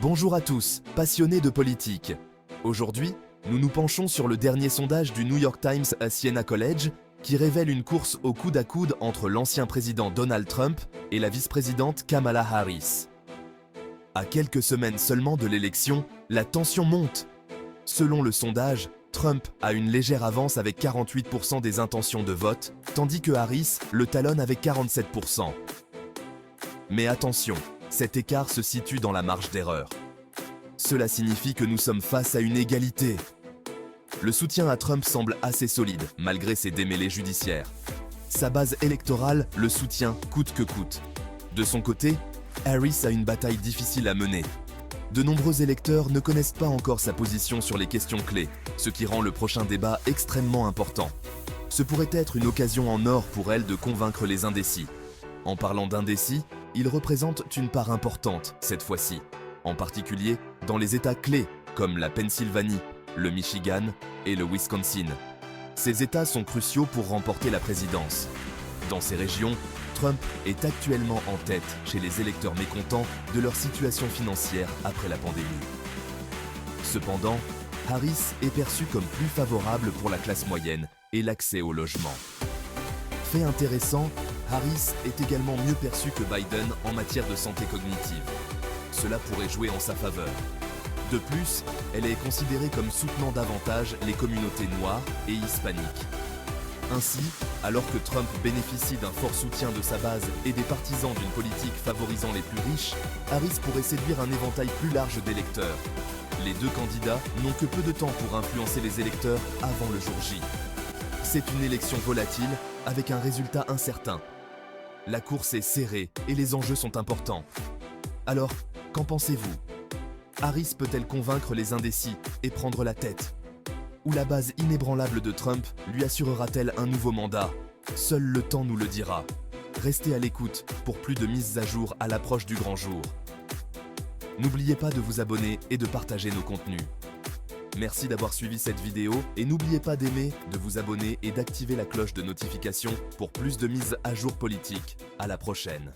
Bonjour à tous, passionnés de politique. Aujourd'hui, nous nous penchons sur le dernier sondage du New York Times à Siena College qui révèle une course au coude à coude entre l'ancien président Donald Trump et la vice-présidente Kamala Harris. À quelques semaines seulement de l'élection, la tension monte. Selon le sondage, Trump a une légère avance avec 48% des intentions de vote, tandis que Harris le talonne avec 47%. Mais attention, cet écart se situe dans la marge d'erreur. Cela signifie que nous sommes face à une égalité. Le soutien à Trump semble assez solide, malgré ses démêlés judiciaires. Sa base électorale le soutient coûte que coûte. De son côté, Harris a une bataille difficile à mener. De nombreux électeurs ne connaissent pas encore sa position sur les questions clés, ce qui rend le prochain débat extrêmement important. Ce pourrait être une occasion en or pour elle de convaincre les indécis. En parlant d'indécis, ils représentent une part importante cette fois-ci, en particulier dans les États clés comme la Pennsylvanie, le Michigan et le Wisconsin. Ces États sont cruciaux pour remporter la présidence. Dans ces régions, Trump est actuellement en tête chez les électeurs mécontents de leur situation financière après la pandémie. Cependant, Harris est perçue comme plus favorable pour la classe moyenne et l'accès au logement. Fait intéressant, Harris est également mieux perçue que Biden en matière de santé cognitive. Cela pourrait jouer en sa faveur. De plus, elle est considérée comme soutenant davantage les communautés noires et hispaniques. Ainsi, alors que Trump bénéficie d'un fort soutien de sa base et des partisans d'une politique favorisant les plus riches, Harris pourrait séduire un éventail plus large d'électeurs. Les deux candidats n'ont que peu de temps pour influencer les électeurs avant le jour J. C'est une élection volatile avec un résultat incertain. La course est serrée et les enjeux sont importants. Alors, qu'en pensez-vous? Harris peut-elle convaincre les indécis et prendre la tête? Ou la base inébranlable de Trump lui assurera-t-elle un nouveau mandat? Seul le temps nous le dira. Restez à l'écoute pour plus de mises à jour à l'approche du grand jour. N'oubliez pas de vous abonner et de partager nos contenus. Merci d'avoir suivi cette vidéo et n'oubliez pas d'aimer, de vous abonner et d'activer la cloche de notification pour plus de mises à jour politiques. À la prochaine.